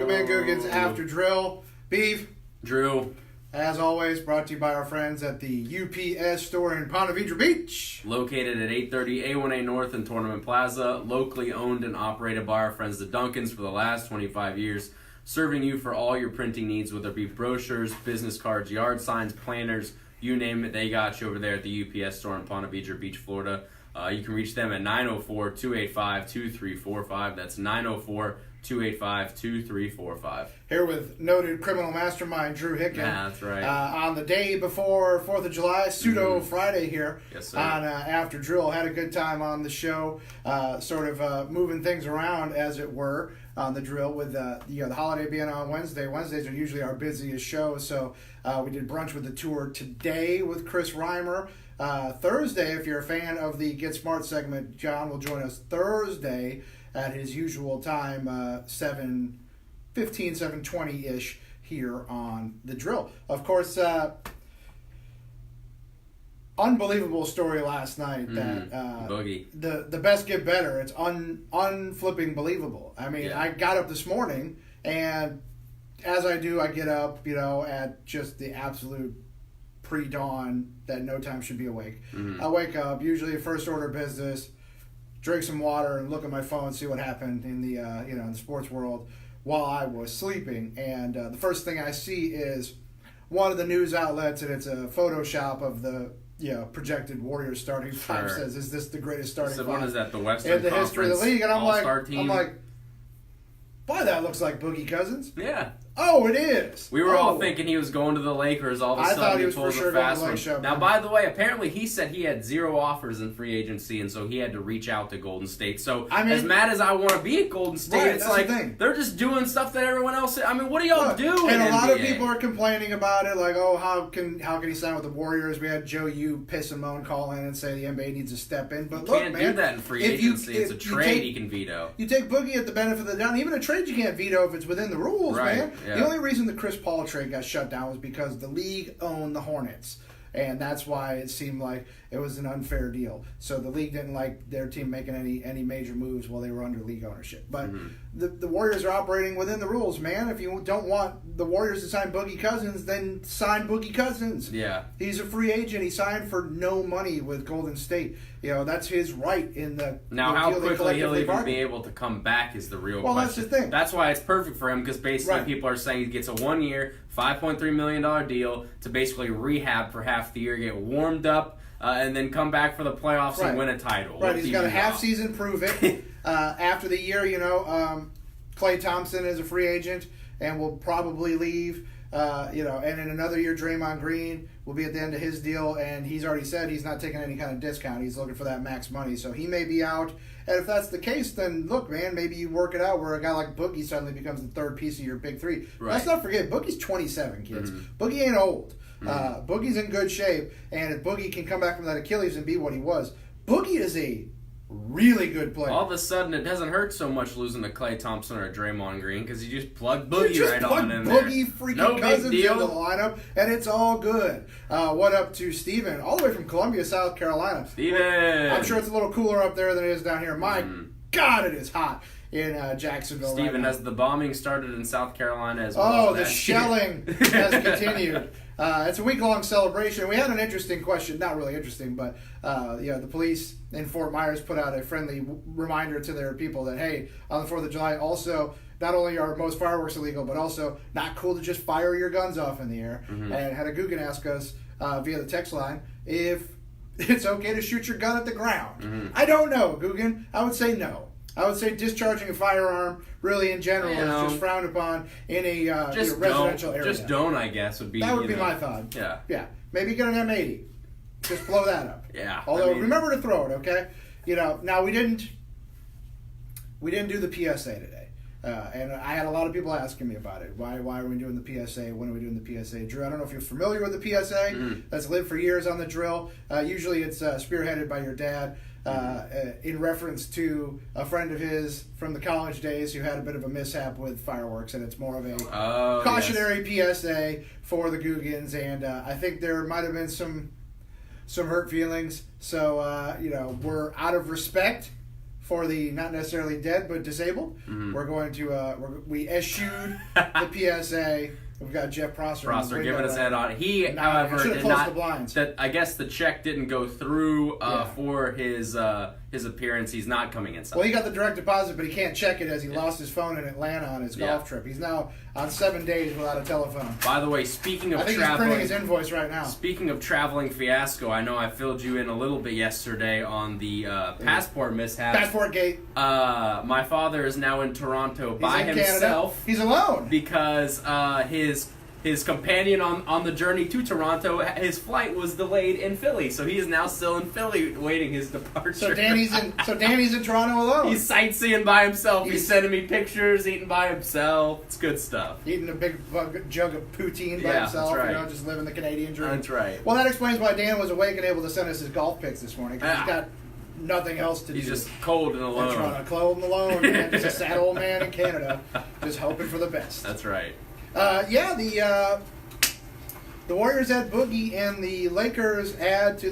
Welcome in, Googans, After Drill. Beef. Drew. As always, brought to you by our friends at the UPS store in Ponte Vedra Beach. Located at 830 A1A North in Tournament Plaza. Locally owned and operated by our friends the Duncans for the last 25 years. Serving you for all your printing needs, whether it be brochures, business cards, yard signs, planners, you name it, they got you over there at the UPS store in Ponte Vedra Beach, Florida. You can reach them at 904-285-2345. That's 904-285-2345. Here with noted criminal mastermind Drew Hicken. Yeah, that's right. On the day before 4th of July, pseudo Friday here. Yes, sir. On After Drill. Had a good time on the show, sort of moving things around, as it were, on the drill with the holiday being on Wednesday. Wednesdays are usually our busiest show, so we did brunch with the tour today with Chris Reimer. Thursday, if you're a fan of the Get Smart segment, John will join us Thursday at his usual time, 7:15, 7:20-ish here on the drill. Of course, unbelievable story last night that Boogie. The best get better. It's unflipping believable. I mean, Yeah. I got up this morning, and as I do, I get up, at just the absolute pre-dawn that no time should be awake. I wake up, usually first order of business, drink some water and look at my phone, see what happened in the in the sports world while I was sleeping. And the first thing I see is one of the news outlets, and it's a Photoshop of the projected Warriors starting five. Says, "Is this the greatest starting So five what is that, the Western in the Conference history of the league?" And All-Star team? I'm like, boy, that looks like Boogie Cousins. Yeah. Oh, it is. We were all thinking he was going to the Lakers. All of a I sudden, thought he was pulls for sure a going to fast the one. Lakers. Now, by the way, apparently he said he had 0 offers in free agency, and so he had to reach out to Golden State. So, as mad as I want to be at Golden State, it's like they're just doing stuff that everyone else. I mean, what do y'all do? And in a lot NBA? of people are complaining about it, like, oh, how can he sign with the Warriors? We had Joe U piss and moan call in and say the NBA needs to step in. But look, can't man, do that in free agency. It's a trade he can veto. You take Boogie at the benefit of the doubt. Even a trade you can't veto if it's within the rules, man. Yeah. The only reason the Chris Paul trade got shut down was because the league owned the Hornets. And that's why it seemed like it was an unfair deal. So the league didn't like their team making any major moves while they were under league ownership. But the Warriors are operating within the rules, man. If you don't want the Warriors to sign Boogie Cousins, then sign Boogie Cousins. Yeah. He's a free agent. He signed for no money with Golden State. That's his right in the Now, the how deal they quickly he'll collectively even bargained. be able to come back is the real Well, question. that's the thing. That's why it's perfect for him, because basically people are saying he gets a 1-year, $5.3 million deal to basically rehab for half the year, get warmed up, and then come back for the playoffs and win a title. Right, he's got a half season, prove it. After the year, Klay Thompson is a free agent and will probably leave. And in another year, Draymond Green will be at the end of his deal, and he's already said he's not taking any kind of discount. He's looking for that max money, so he may be out. And if that's the case, then look, man, maybe you work it out where a guy like Boogie suddenly becomes the third piece of your big three. Right. Let's not forget, Boogie's 27, kids. Boogie ain't old. Boogie's in good shape, and if Boogie can come back from that Achilles and be what he was, Boogie is a really good player. All of a sudden, it doesn't hurt so much losing to Klay Thompson or a Draymond Green, because you just plug Boogie right on in there. Boogie freaking No Cousins big deal. in the lineup, and it's all good. What up to Steven, all the way from Columbia, South Carolina. Steven! I'm sure it's a little cooler up there than it is down here. My God, it is hot in Jacksonville Steven, right now. has the bombing started in South Carolina as well? Oh, the shelling has continued. It's a week-long celebration. We had an interesting question. Not really interesting, but the police in Fort Myers put out a friendly reminder to their people that, hey, on the 4th of July, also, not only are most fireworks illegal, but also not cool to just fire your guns off in the air. And had a Guggen ask us via the text line if it's okay to shoot your gun at the ground. I don't know, Guggen. I would say no. I would say discharging a firearm, really in general, is just frowned upon in a residential area. Just don't, I guess, would be. That would be my thought. Yeah. Yeah. Maybe get an M80. Just blow that up. Yeah. Although remember to throw it, okay? Now we didn't do the PSA today. And I had a lot of people asking me about it. Why are we doing the PSA? When are we doing the PSA? Drew, I don't know if you're familiar with the PSA. That's lived for years on the drill. Usually it's spearheaded by your dad. In reference to a friend of his from the college days who had a bit of a mishap with fireworks, and it's more of a cautionary PSA for the Googans, and I think there might have been some hurt feelings. So, we're out of respect for the not necessarily dead but disabled. Mhm. We're going to we eschewed the PSA. We've got Jeff Prosser. Giving us head on. He, however, should have did closed not. the blinds. That I guess the check didn't go through for his appearance. He's not coming inside. Well, he got the direct deposit, but he can't check it as he lost his phone in Atlanta on his golf trip. He's now on 7 days without a telephone. By the way, speaking of I think traveling, he's printing his invoice right now. Speaking of traveling fiasco, I know I filled you in a little bit yesterday on the passport mishap. Passport gate. My father is now in Toronto by himself. Canada. He's alone Because his companion on the journey to Toronto, his flight was delayed in Philly, so he is now still in Philly waiting his departure. So Danny's in Toronto alone. He's sightseeing by himself. He's sending me pictures, eating by himself. It's good stuff. Eating a big jug of poutine by himself. That's right. Just living the Canadian dream. That's right. Well, that explains why Dan was awake and able to send us his golf picks this morning, because he's got nothing else to do. He's just cold and alone. That's right, cold and alone, man. Just a sad old man in Canada, just hoping for the best. That's right. The Warriors add Boogie, and the Lakers add to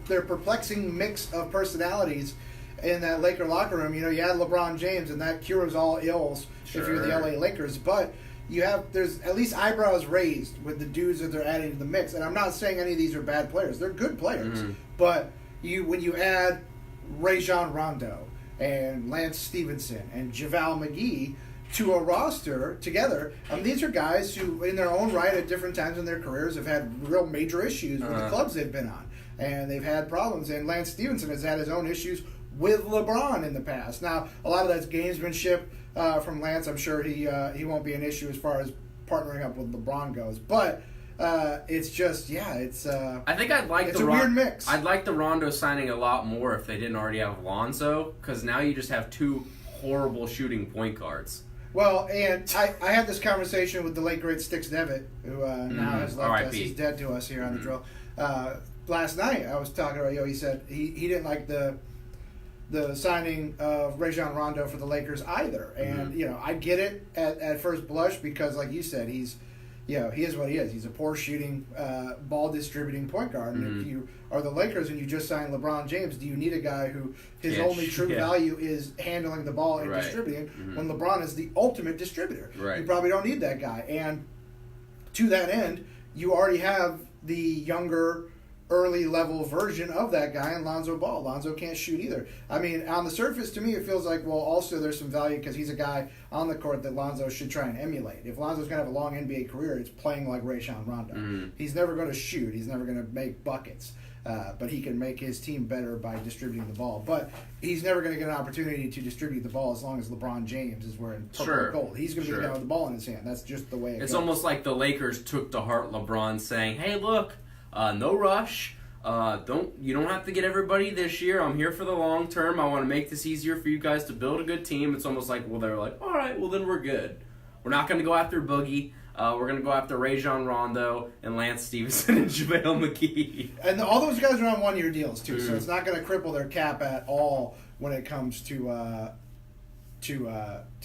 their perplexing mix of personalities in that Laker locker room. You know, you add LeBron James, and that cures all ills if you're the LA Lakers. But there's at least eyebrows raised with the dudes that they're adding to the mix. And I'm not saying any of these are bad players; they're good players. Mm-hmm. But when you add Rajon Rondo and Lance Stevenson and JaVale McGee to a roster together, these are guys who, in their own right, at different times in their careers, have had real major issues with the clubs they've been on, and they've had problems. And Lance Stevenson has had his own issues with LeBron in the past. Now, a lot of that's gamesmanship from Lance. I'm sure he won't be an issue as far as partnering up with LeBron goes, but. It's just, it's. I think I'd like it's a weird mix. I'd like the Rondo signing a lot more if they didn't already have Lonzo, because now you just have two horrible shooting point guards. Well, and I had this conversation with the late great Styx Devitt, who now has left us. He's dead to us here on the drill. Last night I was talking about he said he didn't like the signing of Rajon Rondo for the Lakers either, and I get it at first blush, because like you said, he is what he is. He's a poor shooting, ball distributing point guard. And if you are the Lakers and you just signed LeBron James, do you need a guy who his only true value is handling the ball and distributing when LeBron is the ultimate distributor? Right. You probably don't need that guy. And to that end, you already have the younger, early level version of that guy in Lonzo Ball. Lonzo can't shoot either. I mean, on the surface, to me, it feels like, well, also there's some value because he's a guy on the court that Lonzo should try and emulate. If Lonzo's going to have a long NBA career, it's playing like Rajon Rondo. He's never going to shoot. He's never going to make buckets. But he can make his team better by distributing the ball. But he's never going to get an opportunity to distribute the ball as long as LeBron James is wearing purple and gold. He's going to be the guy with the ball in his hand. That's just the way it goes. It's almost like the Lakers took to heart LeBron saying, hey, look, no rush. You don't have to get everybody this year. I'm here for the long term. I want to make this easier for you guys to build a good team. It's almost like, well, they're like, all right, well, then we're good. We're not going to go after Boogie. We're going to go after Rajon Rondo and Lance Stevenson and JaVale McGee. And all those guys are on one-year deals, too, so it's not going to cripple their cap at all when it comes to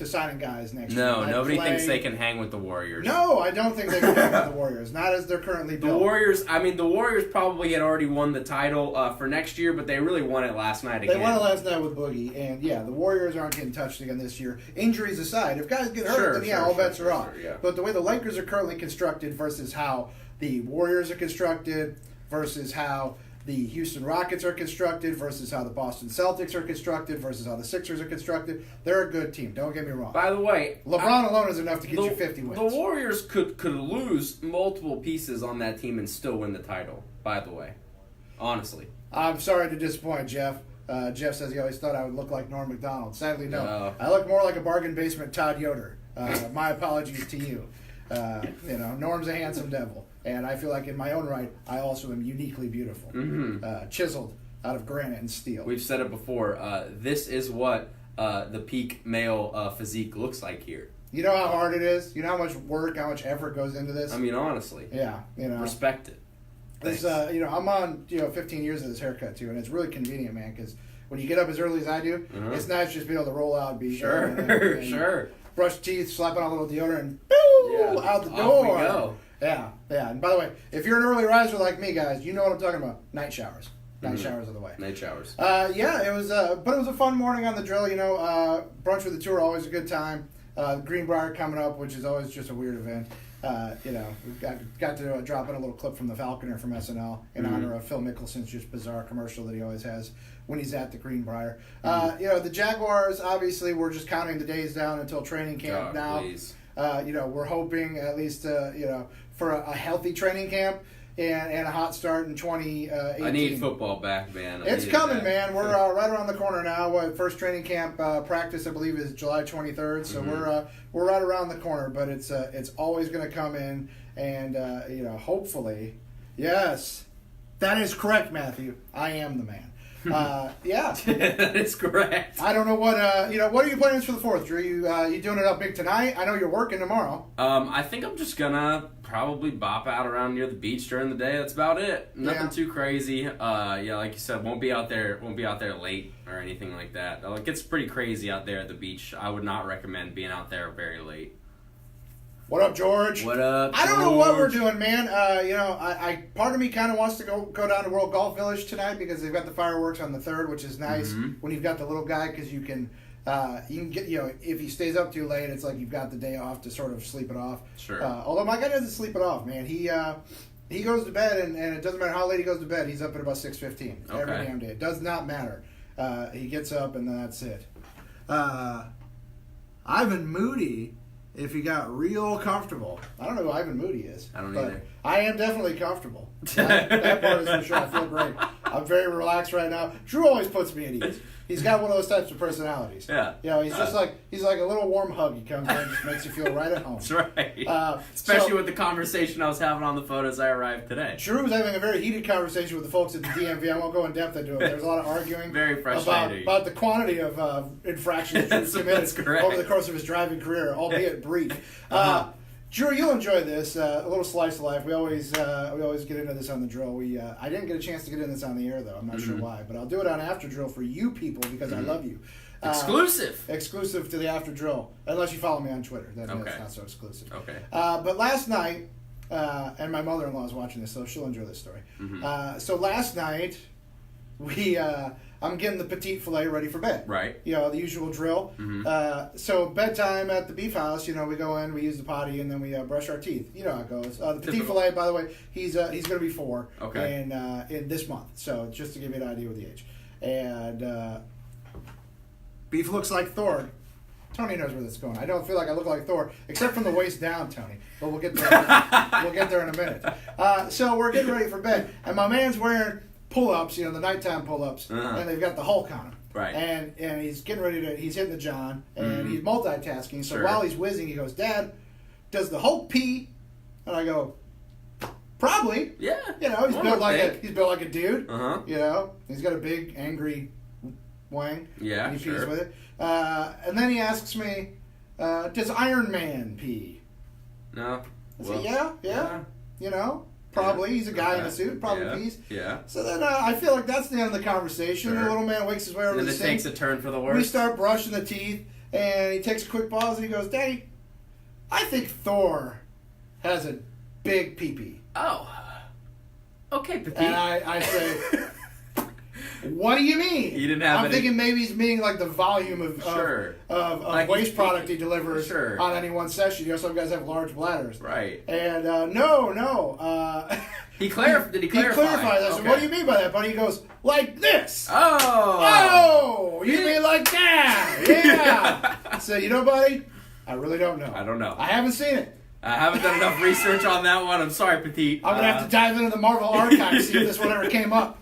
signing guys next year. No, nobody thinks they can hang with the Warriors. No, I don't think they can hang with the Warriors. Not as they're currently built. The Warriors probably had already won the title for next year, but they really won it last night again. They won it last night with Boogie, and the Warriors aren't getting touched again this year. Injuries aside, if guys get hurt, then all bets are off. But the way the Lakers are currently constructed versus how the Warriors are constructed versus how the Houston Rockets are constructed versus how the Boston Celtics are constructed versus how the Sixers are constructed. They're a good team. Don't get me wrong. By the way, LeBron alone is enough to get you 50 wins. The Warriors could lose multiple pieces on that team and still win the title, by the way. Honestly. I'm sorry to disappoint Jeff. Jeff says he always thought I would look like Norm Macdonald. Sadly, no. I look more like a bargain basement Todd Yoder. My apologies to you. Norm's a handsome devil. And I feel like in my own right, I also am uniquely beautiful. Chiseled out of granite and steel. We've said it before. This is what the peak male physique looks like here. You know how hard it is? You know how much work, how much effort goes into this? I mean, honestly. Yeah. Respect it. This, I'm on 15 years of this haircut, too, and it's really convenient, man, because when you get up as early as I do, it's nice just being able to roll out and be Sure. Brush teeth, slap on a little deodorant, and boom, out the door. Off we go. Yeah. And by the way, if you're an early riser like me, guys, you know what I'm talking about. Night showers. Night showers of the way. Night showers. Yeah, it was. But it was a fun morning on the drill. Brunch with the tour, always a good time. Greenbrier coming up, which is always just a weird event. We've got to drop in a little clip from the Falconer from SNL in honor of Phil Mickelson's just bizarre commercial that he always has when he's at the Greenbrier. The Jaguars, obviously, we're just counting the days down until training camp now. Please. We're hoping at least, for a healthy training camp and a hot start in 2018. I need football back, man. It's coming, man. We're right around the corner now. First training camp practice, I believe, is July 23rd. So we're right around the corner. But it's always going to come in, and hopefully, yes, that is correct, Matthew. I am the man. Yeah, that is correct. I don't know what what are your plans for the 4th, Drew? You doing it up big tonight? I know you're working tomorrow. I think I'm just gonna probably bop out around near the beach during the day. That's about it. Nothing too crazy. Like you said, won't be out there late or anything like that. It gets pretty crazy out there at the beach. I would not recommend being out there very late. What up, George? What up, George? I don't know what we're doing, man. I part of me kind of wants to go down to World Golf Village tonight because they've got the fireworks on the 3rd, which is nice when you've got the little guy because you can get if he stays up too late, it's like you've got the day off to sort of sleep it off. Sure. Although my guy doesn't sleep it off, man. He goes to bed and it doesn't matter how late he goes to bed. He's up at about 6:15 every damn day. It does not matter. He gets up and that's it. Ivan Moody. If he got real comfortable. I don't know who Ivan Moody is. I don't either. I am definitely comfortable. That part is for sure. I feel great. I'm very relaxed right now. Drew always puts me at ease. He's got one of those types of personalities. Yeah. He's just he's like a little warm hug. He comes in and just makes you feel right at home. That's right. Especially with the conversation I was having on the phone as I arrived today. Drew was having a very heated conversation with the folks at the DMV. I won't go in depth into it. There was a lot of arguing. Very frustrating. About the quantity of infractions Drew's committed over the course of his driving career, albeit brief. Drew, you'll enjoy this. A little slice of life. We always get into this on the drill. I didn't get a chance to get into this on the air though. I'm not sure why, but I'll do it on After Drill for you people because I love you. Exclusive to the After Drill, unless you follow me on Twitter. That's not so exclusive. Okay. But last night, and my mother-in-law is watching this, so she'll enjoy this story. So last night, I'm getting the petite filet ready for bed. Right. The usual drill. So bedtime at the beef house, we go in, we use the potty, and then we brush our teeth. You know how it goes. The petite filet, by the way, he's going to be 4 in this month. So just to give you an idea of the age. And beef looks like Thor. Tony knows where this is going. I don't feel like I look like Thor, except from the waist down, Tony. But we'll get there. We'll get there in a minute. So we're getting ready for bed, and my man's wearing pull-ups, the nighttime pull-ups, and they've got the Hulk on them. Right. And he's getting ready he's hitting the John, and he's multitasking. So while he's whizzing, he goes, "Dad, does the Hulk pee?" And I go, "Probably." Yeah. He's built like a dude. He's got a big, angry wang. Yeah, and he pees with it. And then he asks me, "Does Iron Man pee?" No. I say, yeah. Probably. He's a guy in a suit. Probably pees. Yeah. So then I feel like that's the end of the conversation. Sure. The little man wakes his way over to the sink. And it takes a turn for the worse. We start brushing the teeth, and he takes a quick pause, and he goes, "Daddy, I think Thor has a big pee-pee." Oh. Okay, petite. And I say, "What do you mean?" You didn't have I'm thinking maybe he's meaning like the volume of like waste product he delivers on any one session. Some guys have large bladders. Right. And no. Did he clarify? He clarified. I said, "What do you mean by that, buddy?" He goes, "Like this." Oh, you mean like that? Yeah. I said, buddy, I really don't know. I don't know. I haven't seen it. I haven't done enough research on that one. I'm sorry, petite. I'm gonna have to dive into the Marvel archive see if this one ever came up.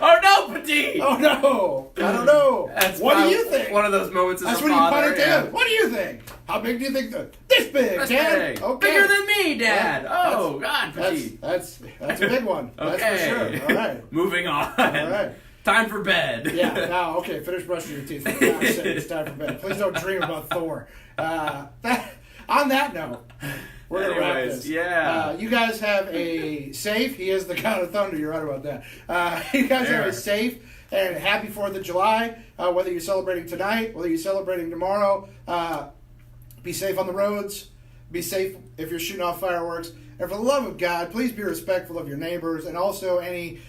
Oh no, petite! Oh no! I don't know. What do you think? One of those moments as That's a when father. You put it together. What do you think? How big do you think? This big, That's Dad. big. Okay. Bigger than me, Dad. God, petite. That's a big one. Okay. That's for sure. All right. Moving on. All right. Time for bed. Yeah. Now, okay. Finish brushing your teeth. For God's sake, it's time for bed. Please don't dream about Thor. On that note. We're going to wrap this. Yeah. You guys have a safe. He is the God of Thunder. You're right about that. You guys have a safe and happy 4th of July. Whether you're celebrating tonight, whether you're celebrating tomorrow, be safe on the roads. Be safe if you're shooting off fireworks. And for the love of God, please be respectful of your neighbors and also any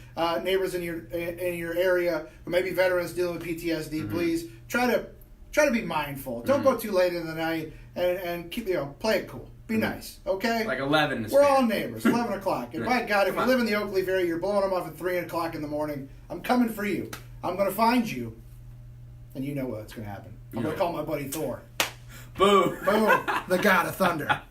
neighbors in your area, or maybe veterans dealing with PTSD, please try to be mindful. Don't go too late in the night, and keep play it cool. Be nice, okay? Like 11. We're all neighbors. 11 o'clock. And by God, if you live in the Oakleaf area, you're blowing them off at 3 o'clock in the morning. I'm coming for you. I'm going to find you, and you know what's going to happen. I'm going to call my buddy Thor. Boom. Boom. The God of Thunder.